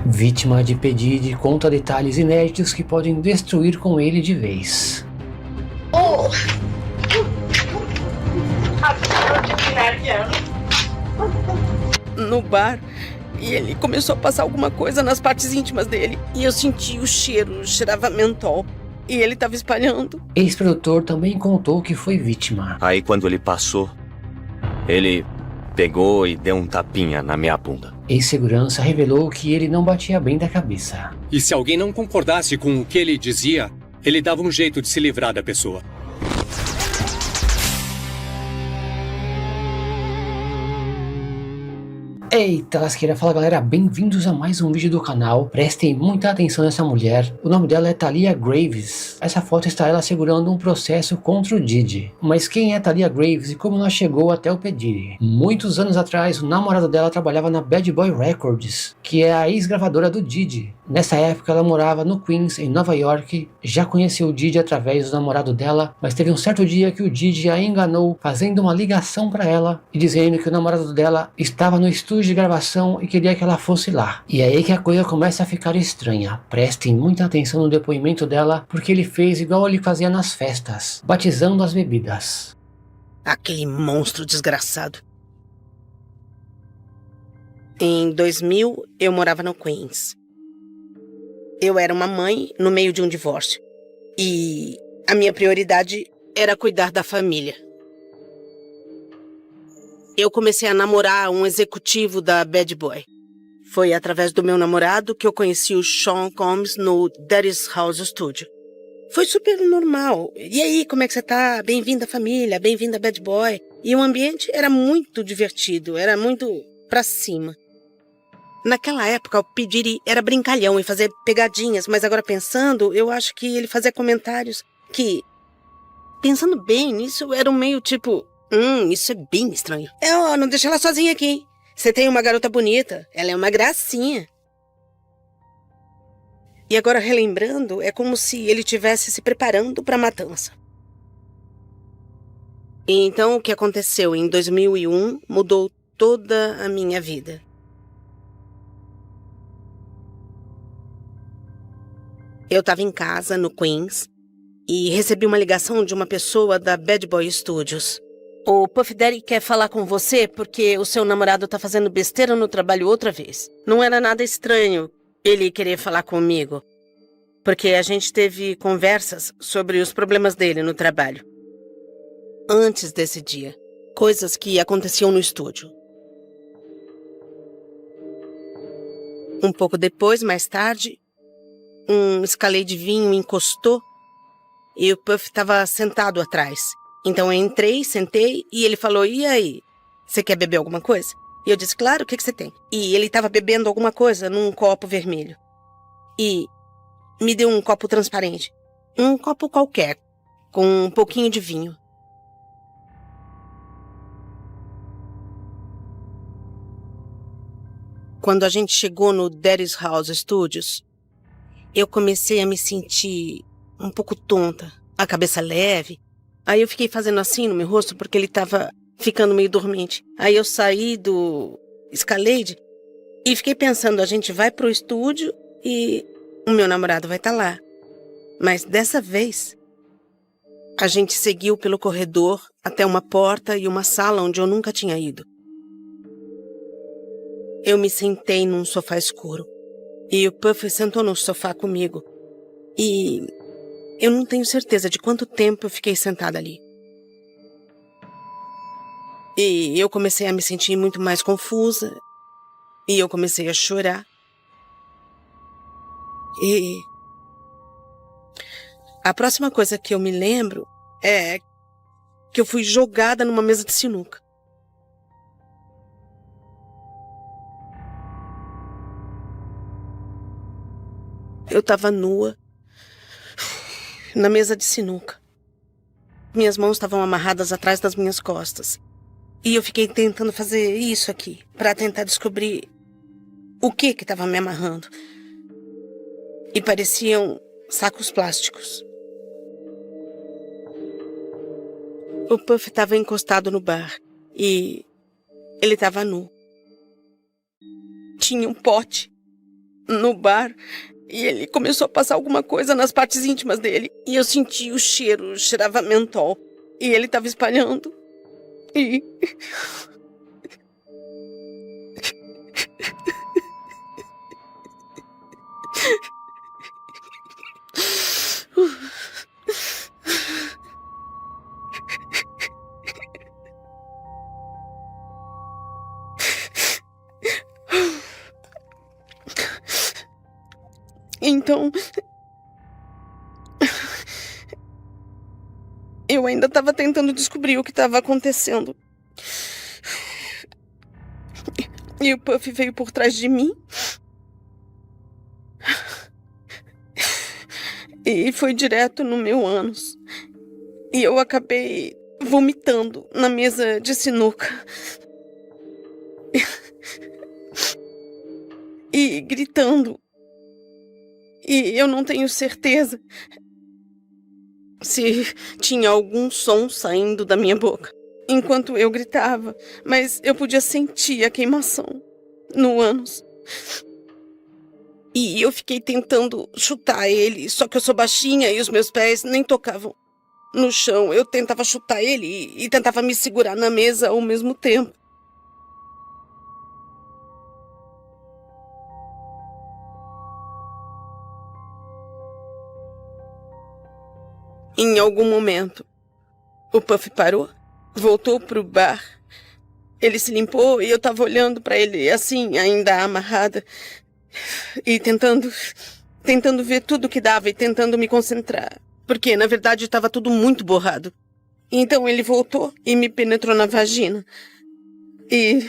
Vítima de P. Diddy conta detalhes inéditos que podem destruir com ele de vez. No bar, e ele começou a passar alguma coisa nas partes íntimas dele. E eu senti o cheiro, cheirava mentol. E ele estava espalhando. Ex-produtor também contou que foi vítima. Aí quando ele passou, ele pegou e deu um tapinha na minha bunda. Ex-segurança revelou que ele não batia bem da cabeça. E se alguém não concordasse com o que ele dizia, ele dava um jeito de se livrar da pessoa. Eita lasqueira, fala galera, bem-vindos a mais um vídeo do canal. Prestem muita atenção nessa mulher, o nome dela é Talia Graves. Essa foto está ela segurando um processo contra o Diddy. Mas quem é Talia Graves e como ela chegou até o P. Diddy? Muitos anos atrás, o namorado dela trabalhava na Bad Boy Records, que é a ex-gravadora do Diddy. Nessa época ela morava no Queens, em Nova York, já conheceu o Diddy através do namorado dela, mas teve um certo dia que o Diddy a enganou, fazendo uma ligação para ela e dizendo que o namorado dela estava no estúdio de gravação e queria que ela fosse lá. E é aí que a coisa começa a ficar estranha. Prestem muita atenção no depoimento dela, porque ele fez igual ele fazia nas festas, batizando as bebidas. Aquele monstro desgraçado. Em 2000, eu morava no Queens. Eu era uma mãe no meio de um divórcio. E a minha prioridade era cuidar da família. Eu comecei a namorar um executivo da Bad Boy. Foi através do meu namorado que eu conheci o Sean Combs no Daddy's House Studio. Foi super normal. E aí, como é que você tá? Bem-vindo à família, bem-vindo à Bad Boy. E o ambiente era muito divertido, era muito pra cima. Naquela época, o P. Diddy era brincalhão e fazia pegadinhas, mas agora pensando, eu acho que ele fazia comentários que, pensando bem nisso, eram meio tipo... isso é bem estranho. Não deixa ela sozinha aqui, hein? Você tem uma garota bonita. Ela é uma gracinha. E agora, relembrando, é como se ele estivesse se preparando para a matança. E então, o que aconteceu em 2001 mudou toda a minha vida. Eu estava em casa, no Queens, e recebi uma ligação de uma pessoa da Bad Boy Studios. O Puff Daddy quer falar com você porque o seu namorado tá fazendo besteira no trabalho outra vez. Não era nada estranho ele querer falar comigo, porque a gente teve conversas sobre os problemas dele no trabalho. Antes desse dia, coisas que aconteciam no estúdio. Um pouco depois, mais tarde, um escalê de vinho encostou e o Puff estava sentado atrás. Então eu entrei, sentei e ele falou, e aí, você quer beber alguma coisa? E eu disse, claro, o que você tem? E ele estava bebendo alguma coisa num copo vermelho. E me deu um copo transparente. Um copo qualquer, com um pouquinho de vinho. Quando a gente chegou no Daddy's House Studios, eu comecei a me sentir um pouco tonta, a cabeça leve. Aí eu fiquei fazendo assim no meu rosto porque ele estava ficando meio dormente. Aí eu saí do Escalade e fiquei pensando, a gente vai pro estúdio e o meu namorado vai estar lá. Mas dessa vez, a gente seguiu pelo corredor até uma porta e uma sala onde eu nunca tinha ido. Eu me sentei num sofá escuro e o Puff sentou no sofá comigo. E... eu não tenho certeza de quanto tempo eu fiquei sentada ali. E eu comecei a me sentir muito mais confusa. E eu comecei a chorar. E a próxima coisa que eu me lembro é que eu fui jogada numa mesa de sinuca. Eu estava nua na mesa de sinuca. Minhas mãos estavam amarradas atrás das minhas costas. E eu fiquei tentando fazer isso aqui, para tentar descobrir o que estava me amarrando. E pareciam sacos plásticos. O Puff estava encostado no bar e ele estava nu. Tinha um pote no bar e ele começou a passar alguma coisa nas partes íntimas dele. E eu senti o cheiro, cheirava mentol. E ele estava espalhando. E... Então, eu ainda estava tentando descobrir o que estava acontecendo. E o Puff veio por trás de mim. E foi direto no meu ânus. E eu acabei vomitando na mesa de sinuca. E gritando. E eu não tenho certeza se tinha algum som saindo da minha boca enquanto eu gritava, mas eu podia sentir a queimação no ânus. E eu fiquei tentando chutar ele, só que eu sou baixinha e os meus pés nem tocavam no chão. Eu tentava chutar ele e tentava me segurar na mesa ao mesmo tempo. Em algum momento, o Puff parou, voltou pro bar. Ele se limpou e eu tava olhando pra ele assim, ainda amarrada, e tentando ver tudo que dava e tentando me concentrar, porque na verdade estava tudo muito borrado. Então ele voltou e me penetrou na vagina. E...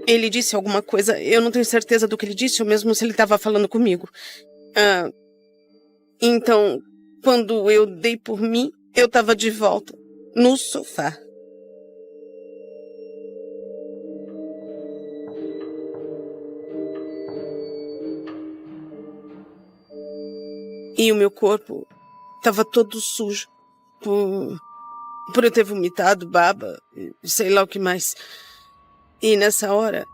ele disse alguma coisa, eu não tenho certeza do que ele disse, ou mesmo se ele estava falando comigo. Então, quando eu dei por mim, eu estava de volta, no sofá. E o meu corpo estava todo sujo, por eu ter vomitado baba, sei lá o que mais. E nessa hora,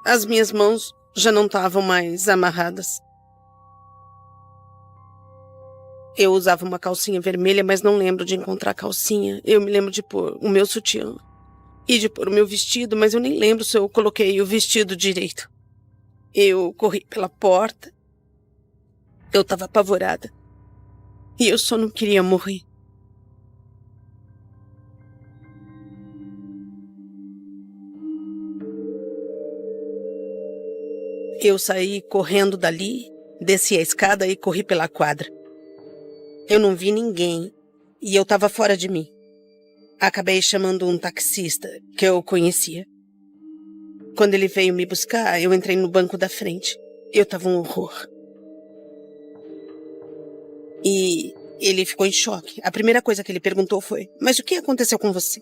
as minhas mãos já não estavam mais amarradas. Eu usava uma calcinha vermelha, mas não lembro de encontrar a calcinha. Eu me lembro de pôr o meu sutiã e de pôr o meu vestido, mas eu nem lembro se eu coloquei o vestido direito. Eu corri pela porta. Eu estava apavorada. E eu só não queria morrer. Eu saí correndo dali, desci a escada e corri pela quadra. Eu não vi ninguém e eu estava fora de mim. Acabei chamando um taxista que eu conhecia. Quando ele veio me buscar, eu entrei no banco da frente. Eu estava um horror. E ele ficou em choque. A primeira coisa que ele perguntou foi: mas o que aconteceu com você?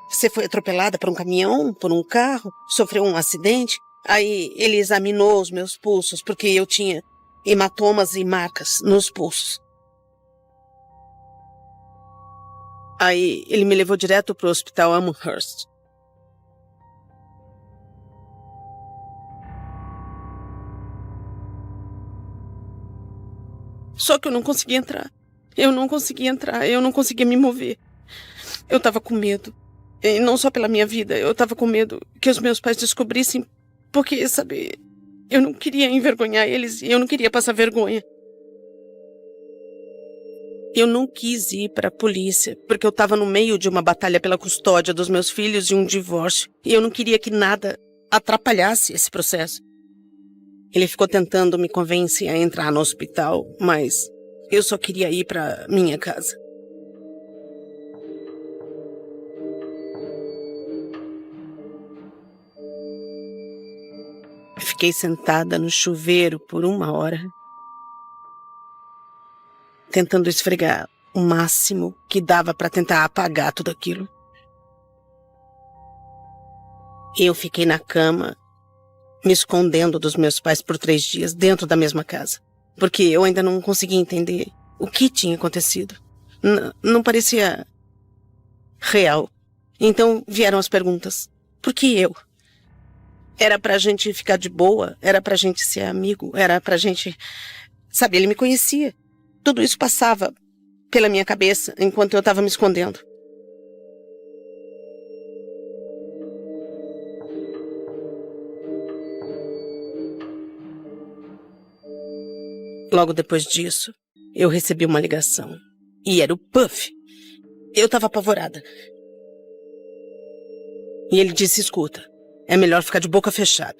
Você foi atropelada por um caminhão, por um carro? Sofreu um acidente? Aí ele examinou os meus pulsos, porque eu tinha hematomas e marcas nos pulsos. Aí ele me levou direto para o hospital Amherst. Só que eu não conseguia entrar. Eu não conseguia me mover. Eu estava com medo. E não só pela minha vida, eu estava com medo que os meus pais descobrissem. Porque, sabe, eu não queria envergonhar eles e eu não queria passar vergonha. Eu não quis ir para a polícia, porque eu estava no meio de uma batalha pela custódia dos meus filhos e um divórcio. E eu não queria que nada atrapalhasse esse processo. Ele ficou tentando me convencer a entrar no hospital, mas eu só queria ir para minha casa. Fiquei sentada no chuveiro por 1 hora, tentando esfregar o máximo que dava para tentar apagar tudo aquilo. Eu fiquei na cama, me escondendo dos meus pais por 3 dias dentro da mesma casa, porque eu ainda não conseguia entender o que tinha acontecido. Não parecia real. Então vieram as perguntas. Porque eu. Era pra gente ficar de boa, era pra gente ser amigo, era pra gente... Sabe, ele me conhecia. Tudo isso passava pela minha cabeça enquanto eu estava me escondendo. Logo depois disso, eu recebi uma ligação. E era o Puff. Eu estava apavorada. E ele disse, escuta, é melhor ficar de boca fechada.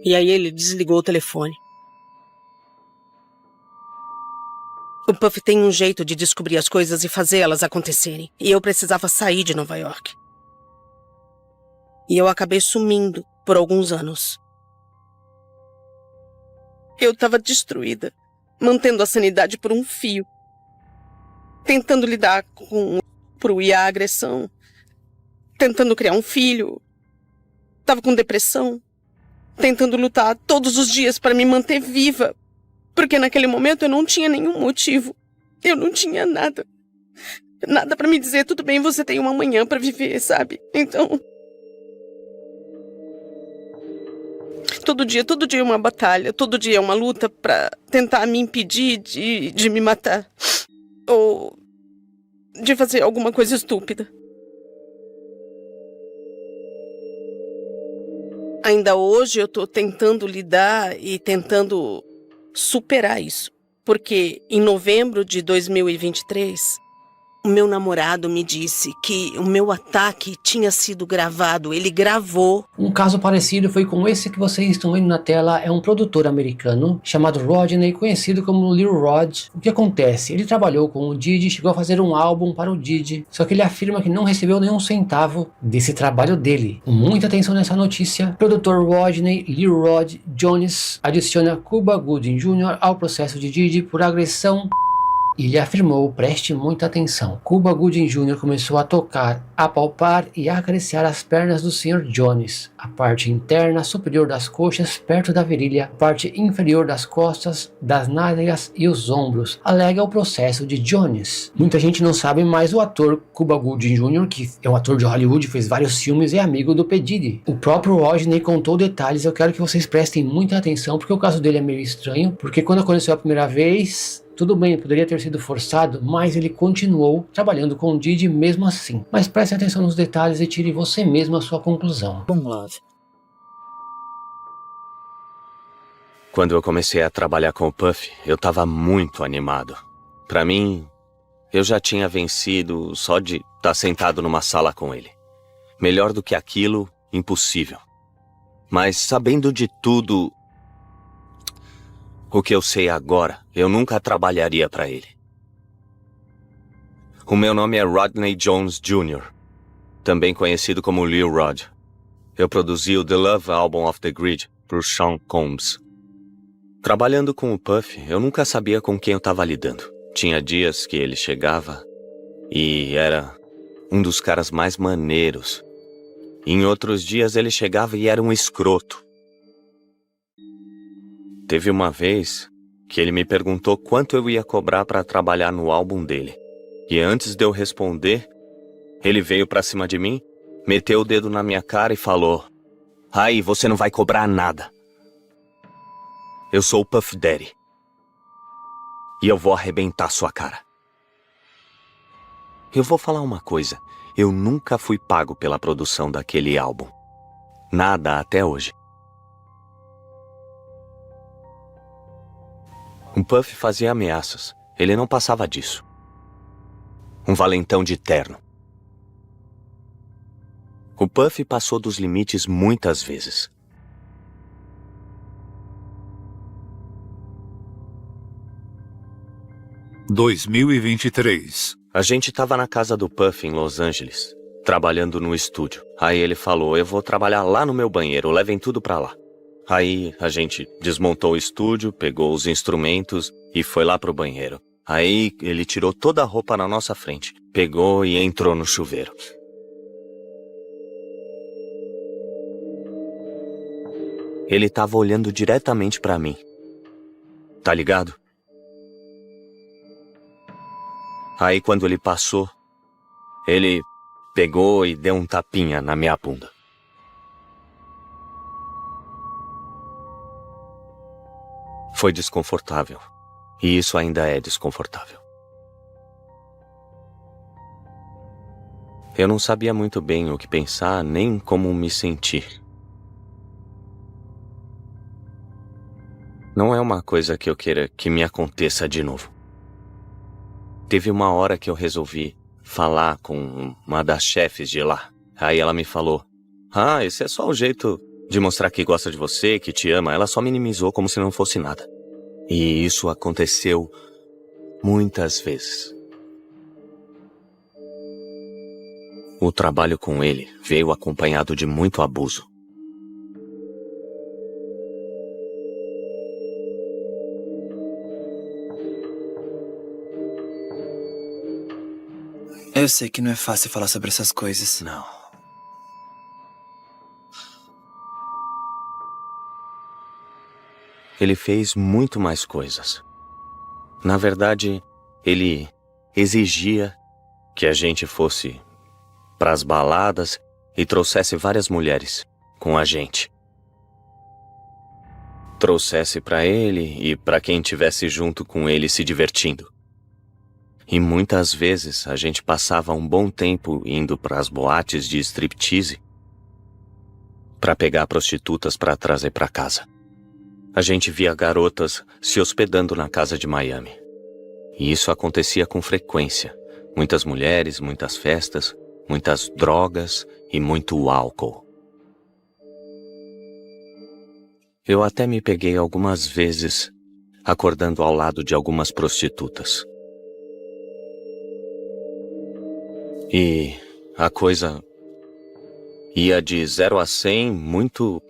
E aí ele desligou o telefone. O Puff tem um jeito de descobrir as coisas e fazer elas acontecerem. E eu precisava sair de Nova York. E eu acabei sumindo por alguns anos. Eu estava destruída, mantendo a sanidade por um fio. Tentando lidar com o estupro e a agressão. Tentando criar um filho. Estava com depressão. Tentando lutar todos os dias para me manter viva. Porque naquele momento eu não tinha nenhum motivo. Eu não tinha nada. Nada para me dizer, tudo bem, você tem uma manhã para viver, sabe? Então... Todo dia uma batalha. Todo dia uma luta para tentar me impedir de me matar. Ou de fazer alguma coisa estúpida. Ainda hoje eu tô tentando lidar e tentando superar isso. Porque em novembro de 2023, o meu namorado me disse que o meu ataque tinha sido gravado. Ele gravou. Um caso parecido foi com esse que vocês estão vendo na tela. É um produtor americano chamado Rodney, conhecido como Lil Rod. O que acontece? Ele trabalhou com o Diddy, chegou a fazer um álbum para o Diddy, só que ele afirma que não recebeu nenhum centavo desse trabalho dele. Com muita atenção nessa notícia, o produtor Rodney Lil Rod Jones adiciona Cuba Gooding Jr. ao processo de Diddy por agressão. Ele afirmou, preste muita atenção, Cuba Gooding Jr. começou a tocar, apalpar e acariciar as pernas do Sr. Jones, a parte interna superior das coxas perto da virilha, a parte inferior das costas, das nádegas e os ombros, alega o processo de Jones. Muita gente não sabe, mas o ator Cuba Gooding Jr., que é um ator de Hollywood, fez vários filmes e é amigo do P. Diddy. O próprio Rodney contou detalhes, eu quero que vocês prestem muita atenção, porque o caso dele é meio estranho, porque quando aconteceu a primeira vez... Tudo bem, poderia ter sido forçado, mas ele continuou trabalhando com o Diddy mesmo assim. Mas preste atenção nos detalhes e tire você mesmo a sua conclusão. Bom, Love. Quando eu comecei a trabalhar com o Puff, eu tava muito animado. Pra mim, eu já tinha vencido só de estar sentado numa sala com ele. Melhor do que aquilo, impossível. Mas sabendo de tudo... O que eu sei agora, eu nunca trabalharia para ele. O meu nome é Rodney Jones Jr., também conhecido como Lil Rod. Eu produzi o The Love Album of the Grid por Sean Combs. Trabalhando com o Puff, eu nunca sabia com quem eu estava lidando. Tinha dias que ele chegava e era um dos caras mais maneiros. Em outros dias ele chegava e era um escroto. Teve uma vez que ele me perguntou quanto eu ia cobrar para trabalhar no álbum dele. E antes de eu responder, ele veio pra cima de mim, meteu o dedo na minha cara e falou: "Aí, você não vai cobrar nada. Eu sou o Puff Daddy. E eu vou arrebentar sua cara." Eu vou falar uma coisa. Eu nunca fui pago pela produção daquele álbum. Nada até hoje. O Puff fazia ameaças. Ele não passava disso. Um valentão de terno. O Puff passou dos limites muitas vezes. (2023) A gente estava na casa do Puff em Los Angeles, trabalhando no estúdio. Aí ele falou: "Eu vou trabalhar lá no meu banheiro, levem tudo pra lá." Aí a gente desmontou o estúdio, pegou os instrumentos e foi lá pro banheiro. Aí ele tirou toda a roupa na nossa frente, pegou e entrou no chuveiro. Ele tava olhando diretamente pra mim. Tá ligado? Aí quando ele passou, Ele pegou e deu um tapinha na minha bunda. Foi desconfortável. E isso ainda é desconfortável. Eu não sabia muito bem o que pensar, nem como me sentir. Não é uma coisa que eu queira que me aconteça de novo. Teve uma hora que eu resolvi falar com uma das chefes de lá. Aí ela me falou: esse é só o jeito de mostrar que gosta de você, que te ama. Ela só minimizou como se não fosse nada. E isso aconteceu muitas vezes. O trabalho com ele veio acompanhado de muito abuso. Eu sei que não é fácil falar sobre essas coisas. Não. Ele fez muito mais coisas. Na verdade, ele exigia que a gente fosse para as baladas e trouxesse várias mulheres com a gente. Trouxesse para ele e para quem estivesse junto com ele se divertindo. E muitas vezes a gente passava um bom tempo indo para as boates de striptease para pegar prostitutas para trazer para casa. A gente via garotas se hospedando na casa de Miami. E isso acontecia com frequência. Muitas mulheres, muitas festas, muitas drogas e muito álcool. Eu até me peguei algumas vezes acordando ao lado de algumas prostitutas. E a coisa ia de 0 a 100 muito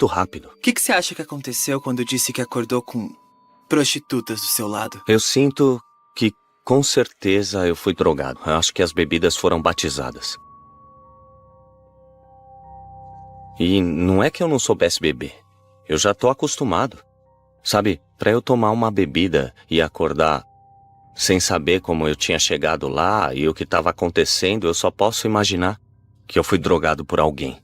rápido. O que você acha que aconteceu quando disse que acordou com prostitutas do seu lado? Eu sinto que, com certeza, eu fui drogado. Eu acho que as bebidas foram batizadas. E não é que eu não soubesse beber. Eu já tô acostumado. Sabe, pra eu tomar uma bebida e acordar sem saber como eu tinha chegado lá e o que estava acontecendo, eu só posso imaginar que eu fui drogado por alguém.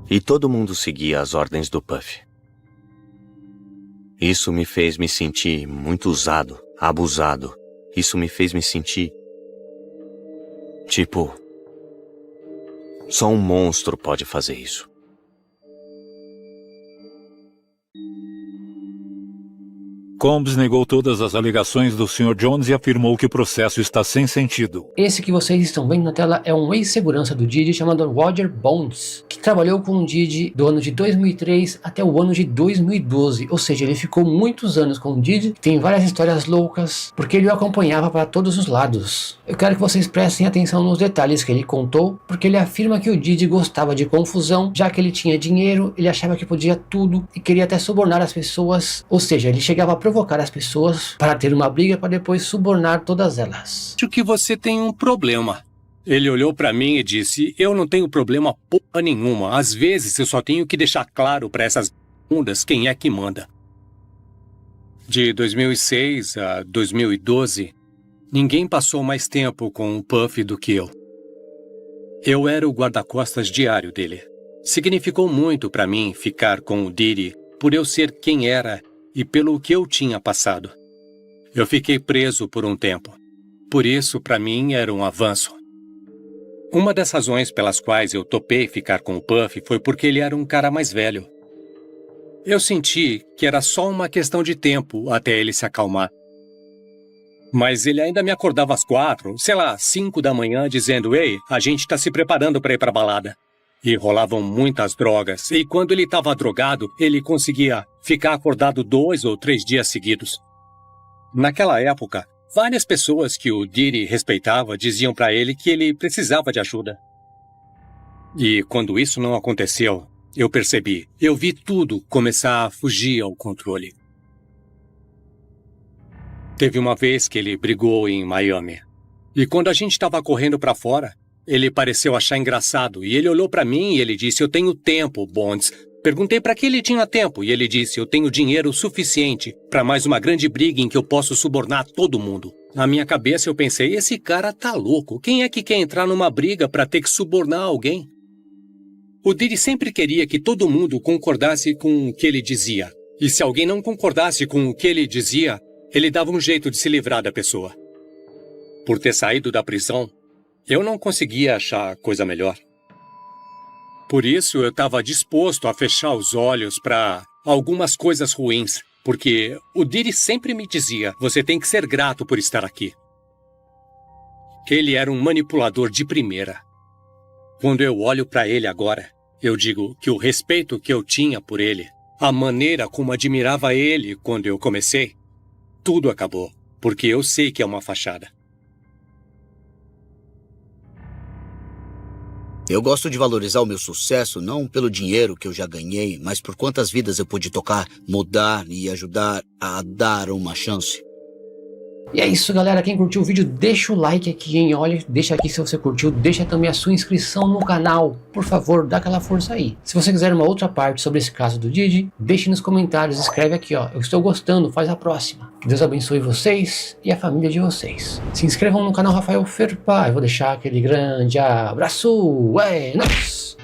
E todo mundo seguia as ordens do Puff. Isso me fez me sentir muito usado, abusado. Isso me fez me sentir... tipo... só um monstro pode fazer isso. Combs negou todas as alegações do Sr. Jones e afirmou que o processo está sem sentido. Esse que vocês estão vendo na tela é um ex-segurança do Diddy chamado Roger Bones, que trabalhou com o Diddy do ano de 2003 até o ano de 2012, ou seja, ele ficou muitos anos com o Diddy, tem várias histórias loucas, porque ele o acompanhava para todos os lados. Eu quero que vocês prestem atenção nos detalhes que ele contou, porque ele afirma que o Diddy gostava de confusão, já que ele tinha dinheiro, ele achava que podia tudo e queria até subornar as pessoas, ou seja, ele chegava a provocar as pessoas para ter uma briga para depois subornar todas elas. Acho que você tem um problema. Ele olhou pra mim e disse: eu não tenho problema porra nenhuma. Às vezes eu só tenho que deixar claro pra essas bundas quem é que manda. De 2006 a 2012, ninguém passou mais tempo com o Puff do que eu. Eu era o guarda-costas diário dele. Significou muito pra mim ficar com o Diddy por eu ser quem era e pelo que eu tinha passado. Eu fiquei preso por um tempo. Por isso, para mim, era um avanço. Uma das razões pelas quais eu topei ficar com o Puff foi porque ele era um cara mais velho. Eu senti que era só uma questão de tempo até ele se acalmar. Mas ele ainda me acordava às 4, 5 da manhã, dizendo: ei, a gente tá se preparando para ir pra balada. E rolavam muitas drogas, e quando ele estava drogado, ele conseguia ficar acordado 2 ou 3 dias seguidos. Naquela época, várias pessoas que o Diddy respeitava diziam para ele que ele precisava de ajuda. E quando isso não aconteceu, eu percebi, eu vi tudo começar a fugir ao controle. Teve uma vez que ele brigou em Miami, e quando a gente estava correndo para fora, ele pareceu achar engraçado e ele olhou para mim e ele disse: eu tenho tempo, Bonds, Perguntei para que ele tinha tempo e ele disse: eu tenho dinheiro suficiente para mais uma grande briga em que eu posso subornar todo mundo. Na minha cabeça eu pensei: esse cara tá louco. Quem é que quer entrar numa briga para ter que subornar alguém? O Diddy sempre queria que todo mundo concordasse com o que ele dizia. E se alguém não concordasse com o que ele dizia, ele dava um jeito de se livrar da pessoa. Por ter saído da prisão, eu não conseguia achar coisa melhor. Por isso, eu estava disposto a fechar os olhos para algumas coisas ruins, porque o Diddy sempre me dizia: você tem que ser grato por estar aqui. Ele era um manipulador de primeira. Quando eu olho para ele agora, eu digo que o respeito que eu tinha por ele, a maneira como admirava ele quando eu comecei, tudo acabou, porque eu sei que é uma fachada. Eu gosto de valorizar o meu sucesso não pelo dinheiro que eu já ganhei, mas por quantas vidas eu pude tocar, mudar e ajudar a dar uma chance. E é isso, galera. Quem curtiu o vídeo, deixa o like aqui, hein? Olha, deixa aqui se você curtiu, deixa também a sua inscrição no canal. Por favor, dá aquela força aí. Se você quiser uma outra parte sobre esse caso do Diddy, deixe nos comentários, escreve aqui, ó. Eu estou gostando, faz a próxima. Que Deus abençoe vocês e a família de vocês. Se inscrevam no canal Rafael Ferpa. Eu vou deixar aquele grande abraço. É nóis!